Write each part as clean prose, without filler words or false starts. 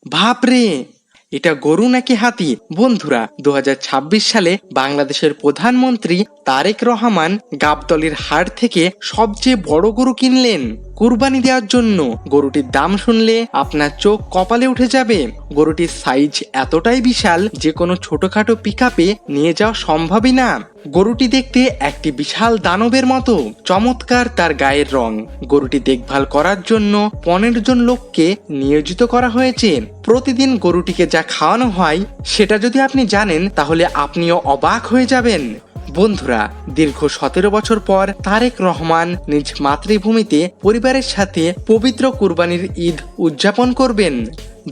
বাপরে, এটা গরু নাকি হাতি? বন্ধুরা, 2026 সালে বাংলাদেশের প্রধানমন্ত্রী তারেক রহমান গাবতলীর হাট থেকে সবচেয়ে বড় গরু কিনলেন কুরবানি দেওয়ার জন্য। গরুটির দাম শুনলে আপনার চোখ কপালে উঠে যাবে। গরুটির সাইজ এতটাই বিশাল যে কোনো ছোটখাটো পিকআপে নিয়ে যাওয়া সম্ভবই না। গরুটি দেখতে একটি বিশাল দানবের মতো। চমৎকার তার গায়ের রং। গরুটি দেখভাল করার জন্য 15 জন লোককে নিয়োজিত করা হয়েছে। প্রতিদিন গরুটিকে যা খাওয়ানো হয় সেটা যদি আপনি জানেন তাহলে আপনিও অবাক হয়ে যাবেন। বন্ধুরা, দীর্ঘ 17 বছর পর তারেক রহমান নিজ মাতৃভূমিতে পরিবারের সাথে পবিত্র কুরবানির ঈদ উদযাপন করবেন,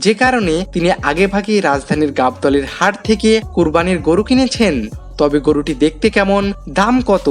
যে কারণে তিনি আগেভাগেই রাজধানীর গাবতলীর হাট থেকে কুরবানির গরু কিনেছেন। তবে গরুটি দেখতে কেমন, দাম কত,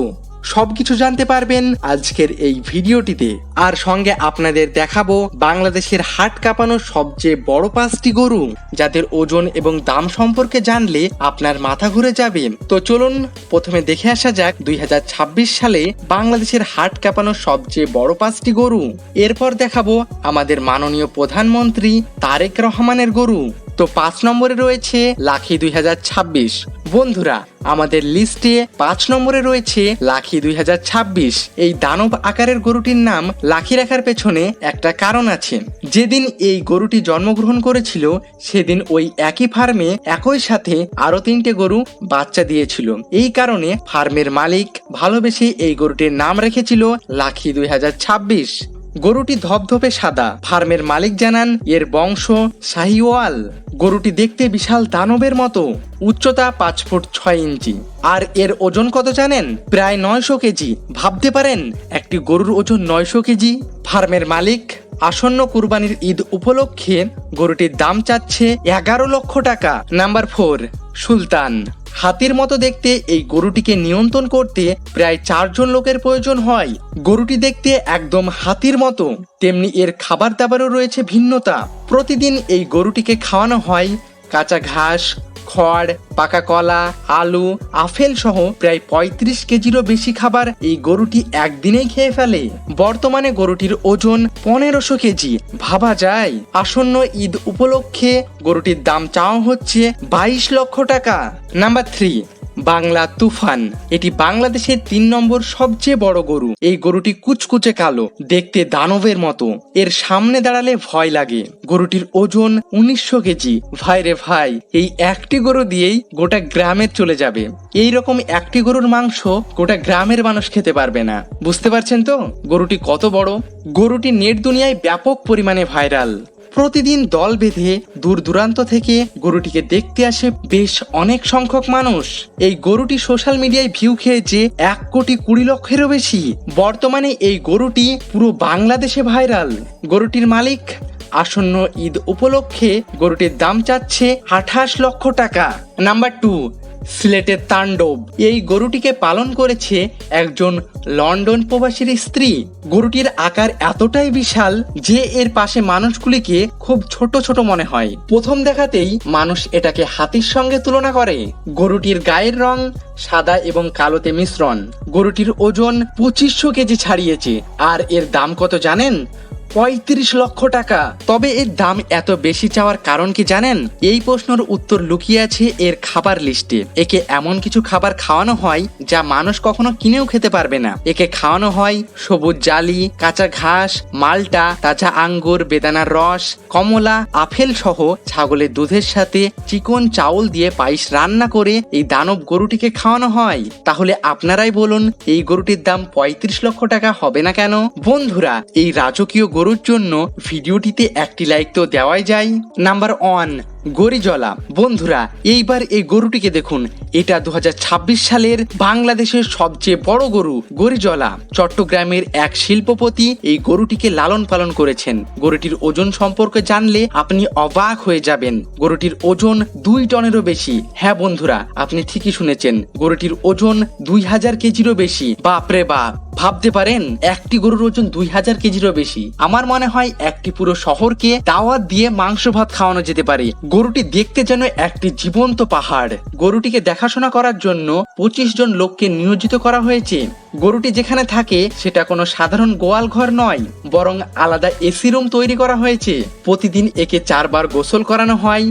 সবকিছু জানতে পারবেন আজকের এই ভিডিওটিতে। আর সঙ্গে আপনাদের দেখাবো বাংলাদেশের হাট কাঁপানো সবচেয়ে বড় 5টি গরু, যাদের ওজন এবং দাম সম্পর্কে জানলে আপনার মাথা ঘুরে যাবে। তো চলুন প্রথমে দেখে আসা যাক 2026 সালে বাংলাদেশের হাট কাঁপানো সবচেয়ে বড় 5টি গরু। এরপর দেখাবো আমাদের মাননীয় প্রধানমন্ত্রী তারেক রহমানের গরু। তো 5 নম্বরে রয়েছে লাখি 2026। বন্ধুরা, আমাদের লিস্টে 5 নম্বরে রয়েছে লাখি 2026। এই দানব আকারের গরুটির নাম লাখি রাখার পেছনে একটা কারণ আছে। যেদিন এই গরুটি জন্মগ্রহণ করেছিল সেদিন ওই একই ফার্মে একই সাথে আরো 3টে গরু বাচ্চা দিয়েছিল। এই কারণে ফার্মের মালিক ভালোবেসে এই গরুটির নাম রেখেছিল লাখি 2026। গরুটি ধপধপে সাদা। ফার্মের মালিক জানান এর বংশ শাহিওয়াল। গরুটি দেখতে বিশাল দানবের মতো। উচ্চতা 5 ফুট 6 ইঞ্চি। আর এর ওজন কত জানেন? প্রায় 900 কেজি। ভাবতে পারেন একটি গরুর ওজন 900 কেজি। ফার্মের মালিক আসন্ন কুরবানির ঈদ উপলক্ষে গরুটির দাম চাচ্ছে 11 লক্ষ টাকা। নাম্বার 4, সুলতান। হাতির মতো দেখতে এই গরুটিকে নিয়ন্ত্রণ করতে প্রায় 4 জন লোকের প্রয়োজন হয়। গরুটি দেখতে একদম হাতির মতো, তেমনি এর খাবার দাবারও রয়েছে ভিন্নতা। প্রতিদিন এই গরুটিকে খাওয়ানো হয় কাঁচা ঘাস, খড়, পাকা কলা, আলু, আপেল সহ প্রায় 35 কেজিরও বেশি খাবার এই গরুটি একদিনেই খেয়ে ফেলে। বর্তমানে গরুটির ওজন 1500 কেজি। ভাবা যায়? আসন্ন ঈদ উপলক্ষে গরুটির দাম চাওয়া হচ্ছে 22 লক্ষ টাকা। নাম্বার 3, বাংলা তুফান। এটি বাংলাদেশের 3 নম্বর সবচেয়ে বড় গরু। এই গরুটি কুচকুচে কালো, দেখতে দানবের মতো। এর সামনে দাঁড়ালে ভয় লাগে। গরুটির ওজন 1900 কেজি। ভাই রে ভাই, এই একটি গরু দিয়েই গোটা গ্রামের চলে যাবে। এই রকম একটি গরুর মাংস গোটা গ্রামের মানুষ খেতে পারবে না। বুঝতে পারছেন তো গরুটি কত বড়? গরুটি নেট দুনিয়ায় ব্যাপক পরিমাণে ভাইরাল। প্রতিদিন দল বেঁধে দূর দূরান্ত থেকে গরুটিকে দেখতে আসে বেশ অনেক সংখ্যক মানুষ। এই গরুটি সোশ্যাল মিডিয়ায় ভিউ খেয়েছে 1,20,00,000 লক্ষেরও বেশি। বর্তমানে এই গরুটি পুরো বাংলাদেশে ভাইরাল। গরুটির মালিক আসন্ন ঈদ উপলক্ষে গরুটির দাম চাচ্ছে 28 লক্ষ টাকা। নাম্বার 2, সিলেটের তাণ্ডব। এই গরুটিকে পালন করেছে একজন লন্ডন প্রবাসীর স্ত্রী। গরুটির আকার এতটাই বিশাল যে এর পাশে মানুষগুলিকে খুব ছোট ছোট মনে হয়। প্রথম দেখাতেই মানুষ এটাকে হাতির সঙ্গে তুলনা করে। গরুটির গায়ের রং সাদা এবং কালোতে মিশ্রণ। গরুটির ওজন 2500 কেজি ছাড়িয়েছে। আর এর দাম কত জানেন? 35 লক্ষ টাকা। তবে এর দাম এত বেশি চাওয়ার কারণ কি জানেন? এই প্রশ্নের উত্তর লুকিয়ে আছে এর খাবার লিস্টে। একে এমন কিছু খাবার খাওয়ানো হয় যা মানুষ কখনো কিনেও খেতে পারবে না। একে খাওয়ানো হয় সবুজ জালি, কাঁচা ঘাস, মাল্টা, তাজা আঙ্গুর, বেদানার রস, কমলা, আপেল সহ ছাগলের দুধের সাথে চিকন চাউল দিয়ে পায়েস রান্না করে এই দানব গরুটিকে খাওয়ানো হয়। তাহলে আপনারাই বলুন এই গরুটির দাম 35 লক্ষ টাকা হবে না কেন? বন্ধুরা, এই রাজকীয় গরুর জন্য ভিডিওটিতে একটি লাইক তো দেওয়াই যায়। নাম্বার 1, গরিজলা। বন্ধুরা, এইবার এই গরুটিকে দেখুন। এটা 2026 সালের বাংলাদেশের সবচেয়ে বড় গরু গরিজলা। চট্টগ্রামের এক শিল্পপতি এই গরুটিকে লালন পালন করেছেন। গরুটির ওজন সম্পর্কে জানলে আপনি অবাক হয়ে যাবেন। গরুটির ওজন 2 টনেরও বেশি। হ্যাঁ বন্ধুরা, আপনি ঠিকই শুনেছেন, গরুটির ওজন 2000 কেজিরও বেশি। বাপরে বাপ, ভাবতে পারেন একটি গরুর ওজন 2000 কেজিরও বেশি। আমার মনে হয় একটি পুরো শহরকে দাওয়াত দিয়ে মাংস ভাত খাওয়ানো যেতে পারে গরুটি দেখতে যেন একটি জীবন্ত পাহাড়। গরুটিকে দেখাশোনা করার জন্য 25 জন লোককে নিয়োজিত করা হয়েছে। গরুটি যেখানে থাকে সেটা কোনো সাধারণ গোয়াল ঘর নয়, বরং আলাদা এসি রুম তৈরি করা হয়েছে। প্রতিদিন একে 4 বার গোসল করানো হয়।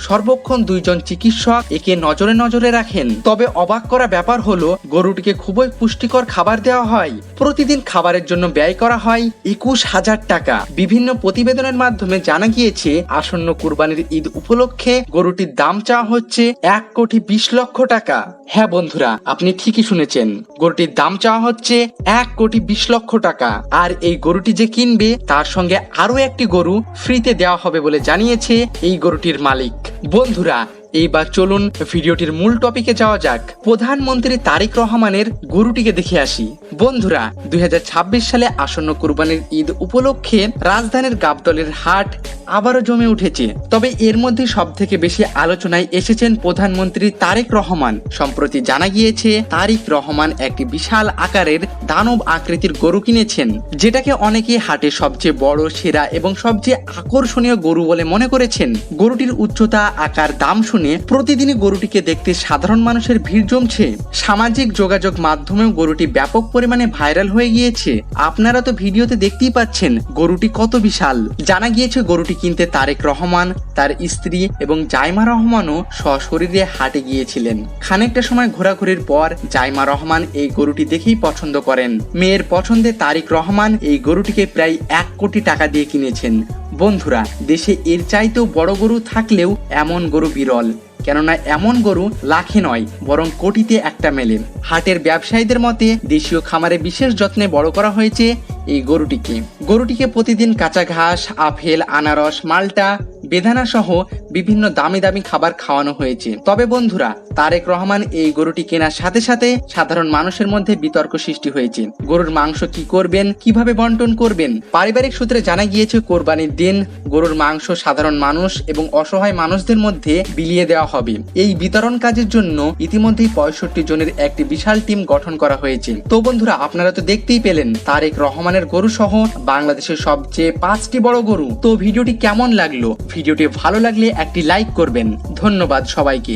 সর্বক্ষণ 2 জন চিকিৎসক একে নজরে নজরে রাখেন। তবে অবাক করা ব্যাপার হলো গরুটিকে খুবই পুষ্টিকর খাবার দেওয়া হয়। প্রতিদিন খাবারের জন্য ব্যয় করা হয় 21,000 টাকা। বিভিন্ন প্রতিবেদনের মাধ্যমে জানা গিয়েছে আসন্ন কুরবানির ঈদ উপলক্ষে গরুটির দাম চাওয়া হচ্ছে 1,20,00,000 টাকা। হ্যাঁ বন্ধুরা, আপনি ঠিকই শুনেছেন, গরুটির দাম চাওয়া হচ্ছে 1,20,00,000 টাকা। আর এই গরুটি যে কিনবে তার সঙ্গে আরো একটি গরু ফ্রিতে দেওয়া হবে বলে জানিয়েছে এই গরুটির মালিক। বন্ধুরা, এইবার চলুন ভিডিওটির মূল টপিকে যাওয়া যাক। প্রধানমন্ত্রী তারেক রহমানের গরুটিকে দেখে আসি। বন্ধুরা, 2026 সালে আসন্ন কুরবানির ঈদ উপলক্ষে রাজধানীর গাবতলীর হাট আবারও জমে উঠেছে। তবে এর মধ্যে সব থেকে বেশি আলোচনায় এসেছেন প্রধানমন্ত্রী তারেক রহমান। সম্প্রতি জানা গিয়েছে তারেক রহমান একটি বিশাল আকারের দানব আকৃতির গরু কিনেছেন, যেটাকে অনেকে হাটের সবচেয়ে বড়, সেরা এবং সবচেয়ে আকর্ষণীয় গরু বলে মনে করেছেন। গরুটির উচ্চতা, আকার, দাম শুনে প্রতিদিনই গরুটিকে দেখতে সাধারণ মানুষের ভিড় জমছে। সামাজিক যোগাযোগ মাধ্যমেও গরুটি ব্যাপক পরিমাণে ভাইরাল হয়ে গিয়েছে। আপনারা তো ভিডিওতে দেখতেই পাচ্ছেন গরুটি কত বিশাল। জানা গিয়েছে গরুটি কিনতে তারেক রহমান, তার স্ত্রী এবং জাইমা রহমানও সশরীরে হাটে গিয়েছিলেন। খানিকটা সময় ঘোরাঘুরির পর জাইমা রহমান এই গরুটি দেখেই পছন্দ করেন। মেয়ের পছন্দে তারেক রহমান এই গরুটিকে প্রায় 1 কোটি টাকা দিয়ে কিনেছেন। বন্ধুরা, দেশে এর চাইতেও বড় গরু থাকলেও এমন গরু বিরল, কেননা এমন গরু লাখে নয় বরং কোটিতে একটা মেলে। হাটের ব্যবসায়ীদের মতে দেশীয় খামারে বিশেষ যত্নে বড় করা হয়েছে এই গরুটিকে প্রতিদিন কাঁচা ঘাস, আপেল, আনারস, মাল্টা, বেদানা সহ বিভিন্ন দামি দামি খাবার খাওয়ানো হয়েছে। তবে বন্ধুরা, তারেক রহমান এই গরুটি কেনার সাথে সাথে সাধারণ মানুষের মধ্যে বিতর্ক সৃষ্টি হয়েছে। গরুর মাংস কি করবেন, কিভাবে বন্টন করবেন? পারিবারিক সূত্রে জানা গিয়েছে কোরবানির দিন গরুর মাংস সাধারণ মানুষ এবং অসহায় মানুষদের মধ্যে বিলিয়ে দেওয়া হবে। এই বিতরণ কাজের জন্য ইতিমধ্যেই 65 জনের একটি বিশাল টিম গঠন করা হয়েছে। তো বন্ধুরা, আপনারা তো দেখতেই পেলেন তারেক রহমানের গরু সহ বাংলাদেশের সবচেয়ে 5টি বড় গরু। তো ভিডিওটি কেমন লাগলো? ভিডিওটি ভালো লাগলে একটি লাইক করবেন। ধন্যবাদ সবাইকে।